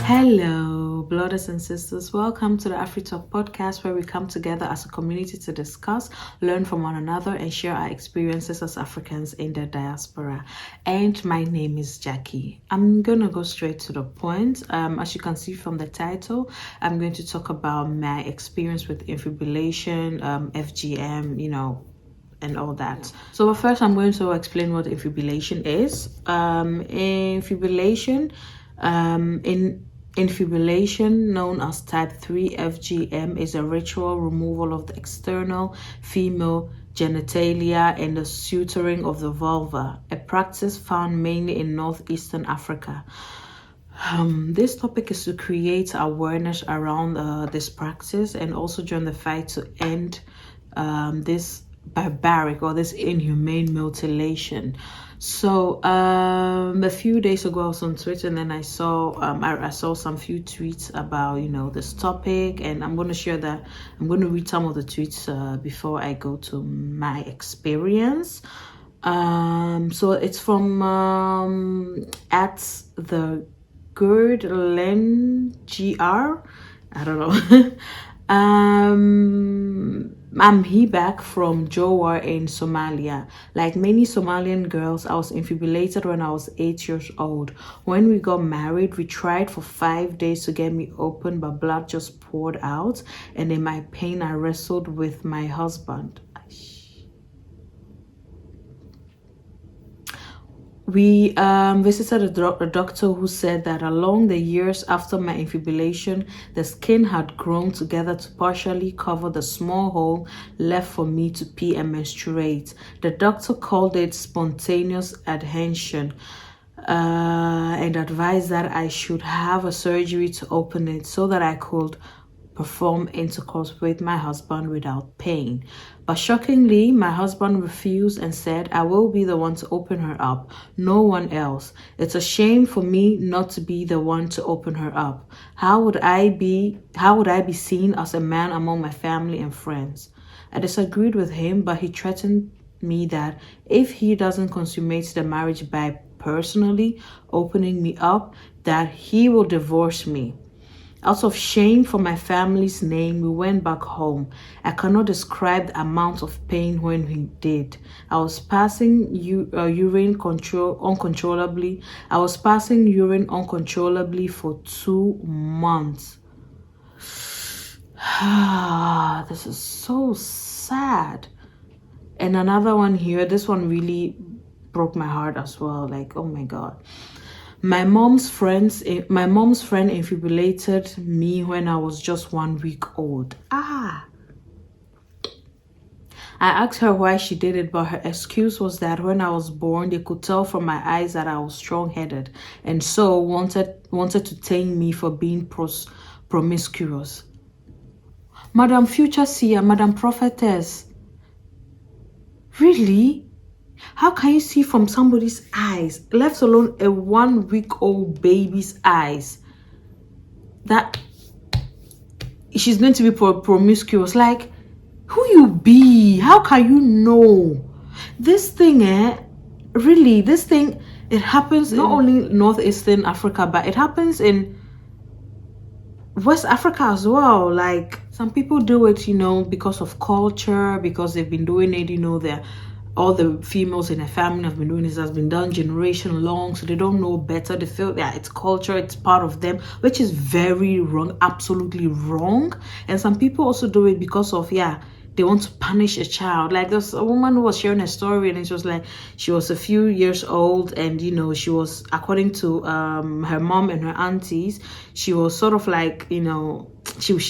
Hello, Blodes and Sisters. Welcome to the Afri Talk podcast, where we come together as a community to discuss, learn from one another, and share our experiences as Africans in the diaspora. And my name is Jackie. I'm going to go straight to the point. As you can see from the title, I'm going to talk about my experience with infibulation, FGM, and all that. So first, I'm going to explain what infibulation is. Infibulation, known as type 3 FGM, is a ritual removal of the external female genitalia and the suturing of the vulva, a practice found mainly in northeastern Africa. This topic is to create awareness around this practice and also join the fight to end this barbaric or this inhumane mutilation. So a few days ago I was on Twitter, and then I saw some few tweets about this topic, and I'm going to read some of the tweets before I go to my experience. So it's from at the Girdle GR. I don't know. I'm back from Jowar in Somalia. Like many Somalian girls, I was infibulated when I was 8 years old. When we got married, we tried for 5 days to get me open, but blood just poured out, and in my pain, I wrestled with my husband. We visited a doctor who said that along the years after my infibulation, the skin had grown together to partially cover the small hole left for me to pee and menstruate. The doctor called it spontaneous adhesion and advised that I should have a surgery to open it so that I could perform intercourse with my husband without pain. But shockingly, my husband refused and said, "I will be the one to open her up, no one else. It's a shame for me not to be the one to open her up. How would I be seen as a man among my family and friends?" I disagreed with him, but he threatened me that if he doesn't consummate the marriage by personally opening me up, that he will divorce me. Out of shame for my family's name, we went back home. I cannot describe the amount of pain when we did. I was passing urine uncontrollably. I was passing urine uncontrollably for 2 months. This is so sad. And another one here. This one really broke my heart as well. Like, oh my God. My mom's friend infibulated me when I was just 1 week old. I asked her why she did it, but her excuse was that when I was born, they could tell from my eyes that I was strong-headed, and so wanted to tame me for being promiscuous. Madam Future Seer, Madam Prophetess, really? How can you see from somebody's eyes, let alone a 1 week old baby's eyes, that she's going to be promiscuous? Like, who you be? How can you know? This thing, it happens not only in northeastern Africa, but it happens in West Africa as well. Like, some people do it, because of culture, because they've been doing it, all the females in a family have been doing this, has been done generation long, so they don't know better. They feel that it's culture, it's part of them, which is very wrong, absolutely wrong. And some people also do it because of, they want to punish a child. Like, there's a woman who was sharing a story, and it was like, she was a few years old, and she was, according to her mom and her aunties, she was sort of like, she was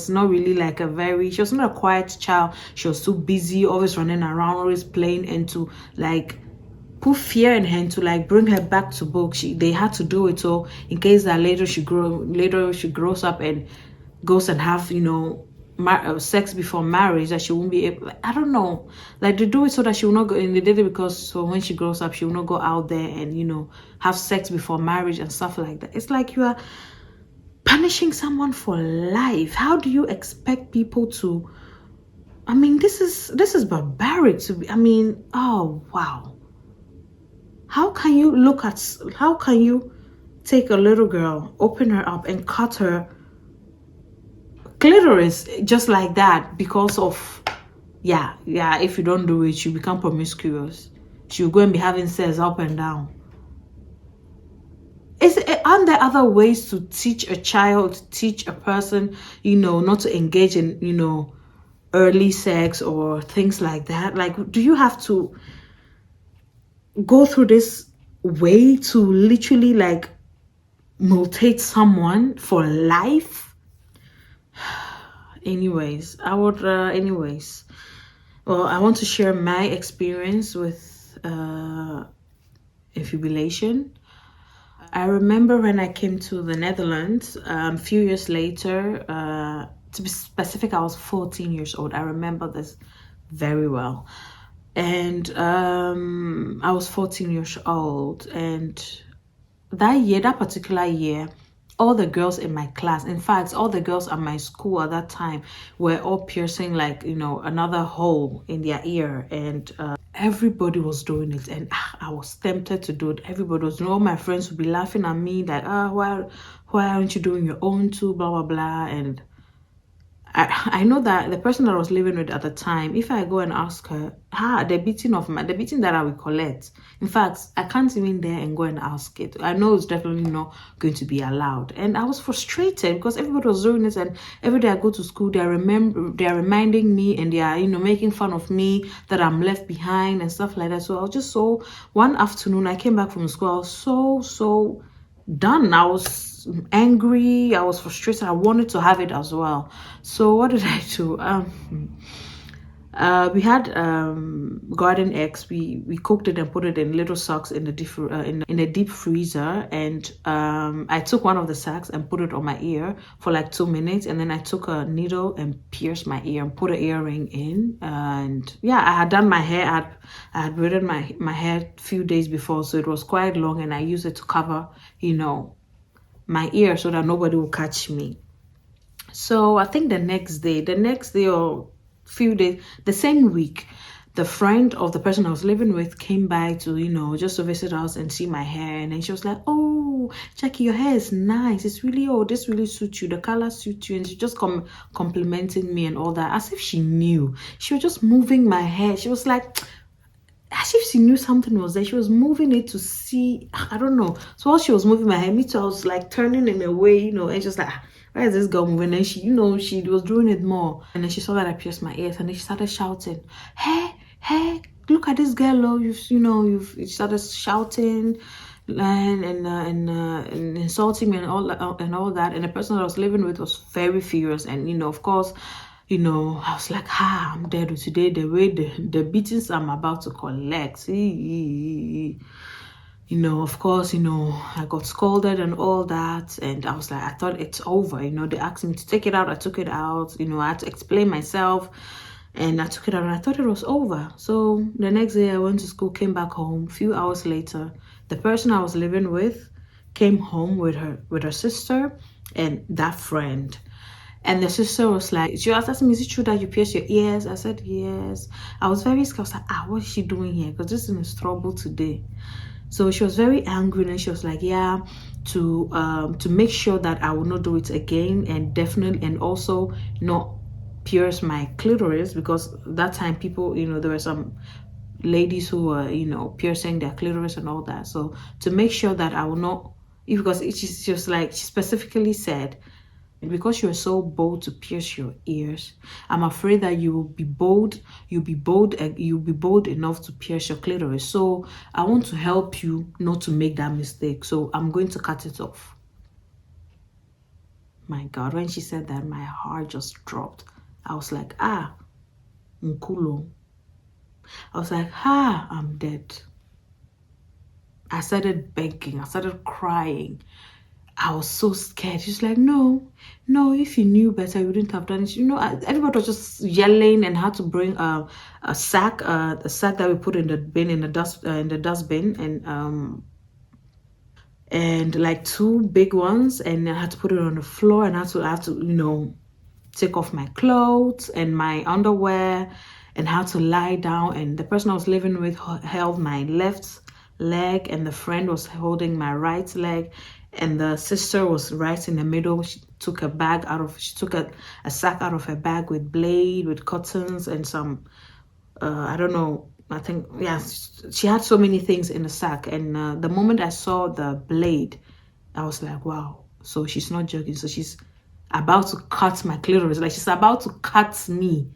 not really like she was not a quiet child. She was too busy, always running around, always playing, and to like put fear in her, and to like bring her back to book, they had to do it so in case that later she grows up and goes and have sex before marriage, that she won't be able, I don't know, like they do it so that she will not go, and they did it because so when she grows up she will not go out there and have sex before marriage and stuff like that. It's like you are punishing someone for life. How do you expect people to? This is barbaric to be. Oh wow. How can you take a little girl, open her up, and cut her clitoris just like that because of, if you don't do it, you become promiscuous. She'll go and be having sex up and down. Aren't there other ways to teach a child, teach a person, not to engage in, early sex or things like that? Like, do you have to go through this way to literally like mutate someone for life? Anyways, I want to share my experience with infibulation. I remember when I came to the Netherlands a few years later, to be specific, I was 14 years old. I remember this very well. And I was 14 years old. And that particular year, all the girls in my class, in fact, all the girls at my school at that time were all piercing like, another hole in their ear. And everybody was doing it, and I was tempted to do it. Everybody was, all my friends would be laughing at me like, why aren't you doing your own too, blah blah blah. And I know that the person that I was living with at the time, if I go and ask her, the beating that I will collect, in fact, I can't even dare and go and ask it. I know it's definitely not going to be allowed. And I was frustrated because everybody was doing it, and every day I go to school, they're reminding me, and they are, making fun of me that I'm left behind and stuff like that. So I was just one afternoon, I came back from school, I was so done. I was angry, I was frustrated, I wanted to have it as well. So what did I do? We had garden eggs. We cooked it and put it in little sacks in the deep freezer. And I took one of the sacks and put it on my ear for like 2 minutes, and then I took a needle and pierced my ear and put an earring in. And I had done my hair. I had braided my hair a few days before, so it was quite long, and I used it to cover, my ear so that nobody will catch me. So I think the next day or few days, the same week, the friend of the person I was living with came by to, just to visit us and see my hair. And then she was like, "Oh, Jackie, your hair is nice. It's really, this really suits you. The color suits you." And she just complimenting me and all that, as if she knew. She was just moving my hair. She was like, as if she knew something was there. She was moving it to see, I don't know. So while she was moving my hair, me too, I was like turning in a way, and just like, where is this girl moving? And she, she was doing it more. And then she saw that I pierced my ears, and then she started shouting, hey, look at this girl, you've started shouting and insulting me and all that. And the person that I was living with was very furious. And of course, I was like, I'm dead today. The way the beatings I'm about to collect, of course, I got scolded and all that. And I was like, I thought it's over. They asked me to take it out. I took it out. I had to explain myself, and I took it out, and I thought it was over. So the next day I went to school, came back home. A few hours later, the person I was living with came home with her sister and that friend. And the sister was like, she was asking me, "Is it true that you pierced your ears?" I said, "Yes." I was very scared. I was like, what is she doing here? Because this is trouble today. So she was very angry, and she was like, to make sure that I will not do it again, and also not pierce my clitoris, because that time people, there were some ladies who were, piercing their clitoris and all that. So to make sure that I will not, because it's just like, she specifically said, because you're so bold to pierce your ears, I'm afraid that you'll be bold enough to pierce your clitoris. So I want to help you not to make that mistake. So I'm going to cut it off. My God, when she said that, my heart just dropped. I was like, Nkulo. I was like, I'm dead. I started begging. I started crying. I was so scared. She's like, no, if you knew better, you wouldn't have done it. Everybody was just yelling and had to bring a sack that we put in the bin, in the dustbin, and like 2 big ones, and I had to put it on the floor, and I had to take off my clothes and my underwear, and had to lie down. And the person I was living with held my left leg, and the friend was holding my right leg. and the sister was right in the middle. She took a sack out of her bag with blade, with cottons, and some I don't know, I think, yeah, she had so many things in the sack. And the moment I saw the blade, I was like, wow, so she's not joking. So she's about to cut my clitoris, like she's about to cut me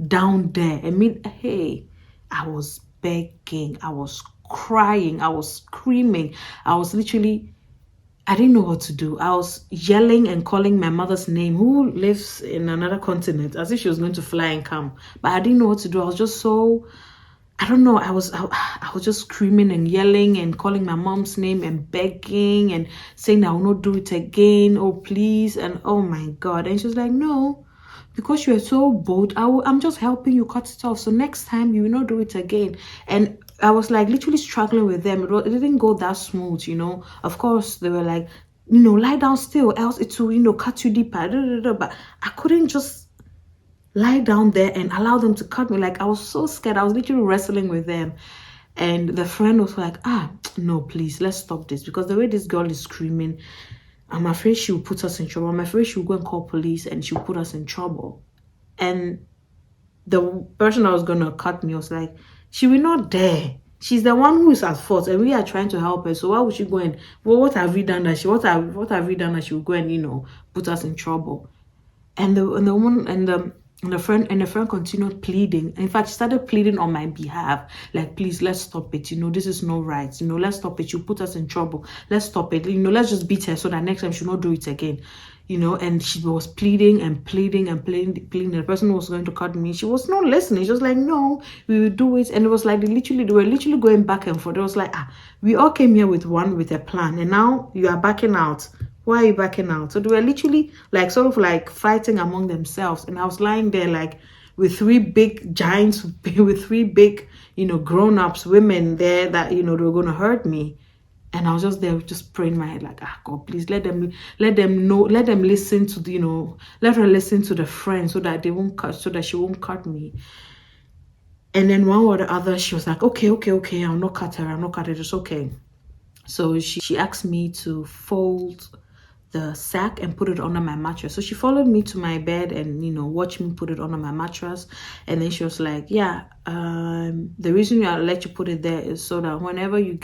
down there. I mean, hey, I was begging, I was crying, I was screaming, I was literally, I didn't know what to do. I was yelling and calling my mother's name, who lives in another continent, as if she was going to fly and come. But I didn't know what to do. I was just so, I don't know. I was just screaming and yelling and calling my mom's name and begging and saying I will not do it again. Oh, please. And oh my God. And she was like, no, because you are so bold, I'm just helping you cut it off. So next time you will not do it again. And I was like literally struggling with them. It didn't go that smooth, you know. Of course, they were like, you know, lie down still, else it will, you know, cut you deeper. But I couldn't just lie down there and allow them to cut me. Like, I was so scared. I was literally wrestling with them. And the friend was like, no, please, let's stop this. Because the way this girl is screaming, I'm afraid she will put us in trouble. I'm afraid she will go and call police and she'll put us in trouble. And the person that was going to cut me was like, she will not dare. She's the one who is at fault and we are trying to help her. So why would she go and, well, what have we done that what have we done that she will go and, you know, put us in trouble? And the woman and the friend continued pleading. In fact, she started pleading on my behalf, like, please, let's stop it. You know, this is not right. You know, let's stop it. You put us in trouble. Let's stop it. You know, let's just beat her so that next time she'll not do it again. You know, and she was pleading and pleading and pleading. The person was going to cut me. She was not listening. She was like, no, we will do it. And it was like they were literally going back and forth. It was like, we all came here with a plan, and now you are backing out. Why are you backing out? So they were literally like sort of like fighting among themselves. And I was lying there like with three big giants, with three big, you know, grown-ups, women there that, you know, they were going to hurt me. And I was just there just praying my head like, God, please let them listen to the, you know, let her listen to the friend so that she won't cut me. And then one or the other, she was like, okay, I'll not cut her. It's okay. So she asked me to fold the sack and put it under my mattress. So she followed me to my bed and, you know, watched me put it under my mattress. And then she was like, yeah, the reason I let you put it there is so that whenever you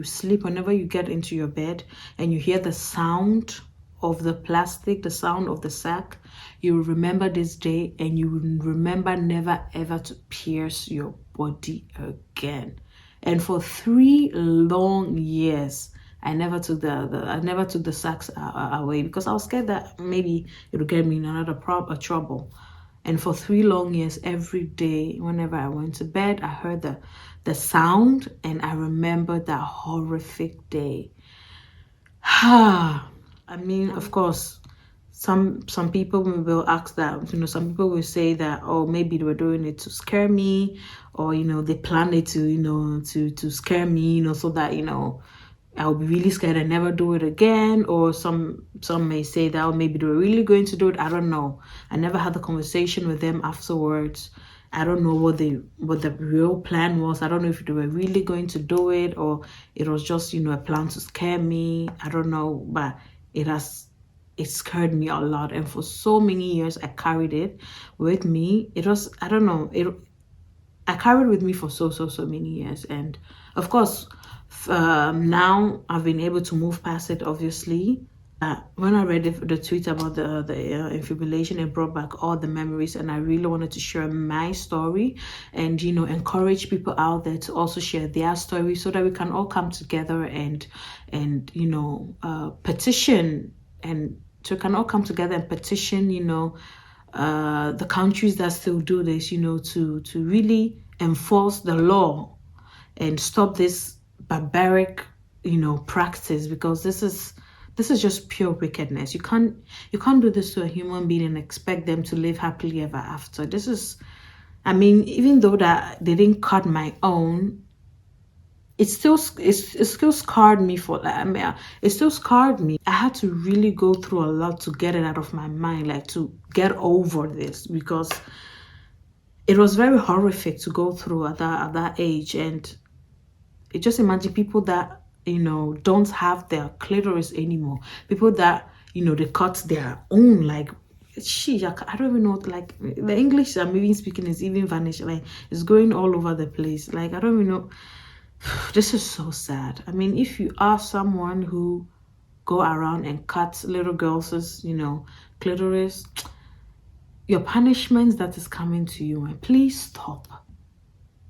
sleep, whenever you get into your bed and you hear the sound of the plastic, the sound of the sack, you will remember this day and you will remember never ever to pierce your body again. And for 3 long years, I never took the sacks away because I was scared that maybe it would get me in another trouble. And for 3 long years, every day, whenever I went to bed, I heard the sound, and I remembered that horrific day. I mean, of course, some people will ask that, you know, some people will say that, oh, maybe they were doing it to scare me, or, you know, they planned it to, you know, to scare me, you know, so that, you know, I'll be really scared and never do it again. Or some may say that, oh, maybe they were really going to do it. I don't know. I never had the conversation with them afterwards. I don't know what the real plan was. I don't know if they were really going to do it or it was just, you know, a plan to scare me. I don't know, but it scared me a lot. And for so many years, I carried it with me. It was, I don't know, I carried it with me for so many years. And of course, now I've been able to move past it, obviously. When I read the tweet about the infibulation, it brought back all the memories, and I really wanted to share my story and, you know, encourage people out there to also share their story so that we can all come together and you know, petition, and so we can all come together and petition, you know, the countries that still do this, you know, to really enforce the law and stop this barbaric, you know, practice, because this is just pure wickedness. You can't do this to a human being and expect them to live happily ever after. This is, I mean, even though that they didn't cut my own, it still scarred me for that. I mean, it still scarred me. I had to really go through a lot to get it out of my mind, like to get over this, because it was very horrific to go through at that age. And just imagine people that don't have their clitoris anymore. People that, they cut their own, like, I don't even know, like, the English I'm even speaking is even vanished, like, it's going all over the place. Like, I don't even know. This is so sad. I mean, if you are someone who go around and cut little girls', clitoris, your punishment that is coming to you, and please stop.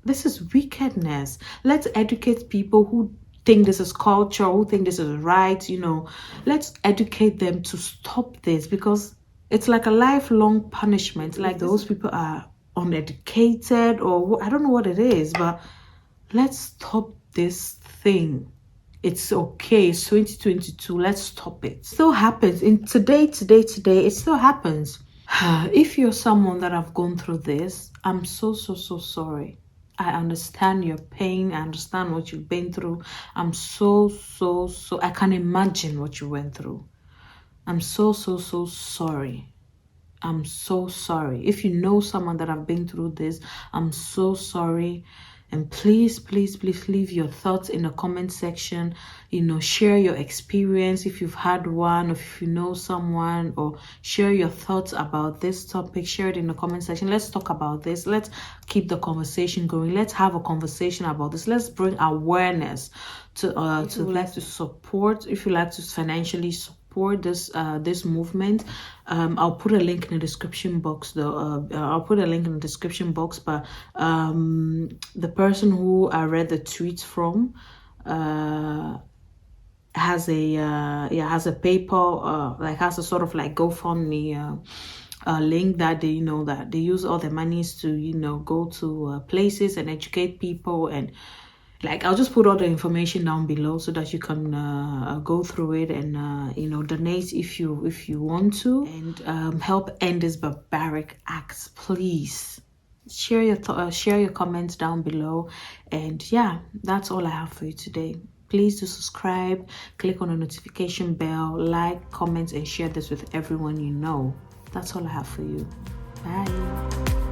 This is wickedness. Let's educate people who think this is culture, who think this is right, let's educate them to stop this, because it's like a lifelong punishment. Like, those people are uneducated, or I don't know what it is, but let's stop this thing. It's okay. It's 2022. Let's stop it. It still happens. In today, it still happens. If you're someone that have gone through this, I'm so sorry. I understand your pain. I understand what you've been through. I'm so I can imagine what you went through. I'm so sorry. I'm so sorry. If you know someone that have been through this, I'm so sorry. And please leave your thoughts in the comment section. Share your experience if you've had one, or if you know someone, or share your thoughts about this topic. Share it in the comment section. Let's talk about this. Let's keep the conversation going. Let's have a conversation about this. Let's bring awareness to if you like to support, if you like to financially support this movement. I'll put a link in the description box, though. I'll put a link in the description box, but the person who I read the tweets from has a PayPal, like, has a sort of like GoFundMe link that they that they use all the monies to go to places and educate people. And like, I'll just put all the information down below so that you can go through it and donate if you want to, and help end this barbaric acts. Please share your comments down below. And yeah, that's all I have for you today. Please do subscribe, click on the notification bell, like, comment, and share this with everyone you know. That's all I have for you. Bye.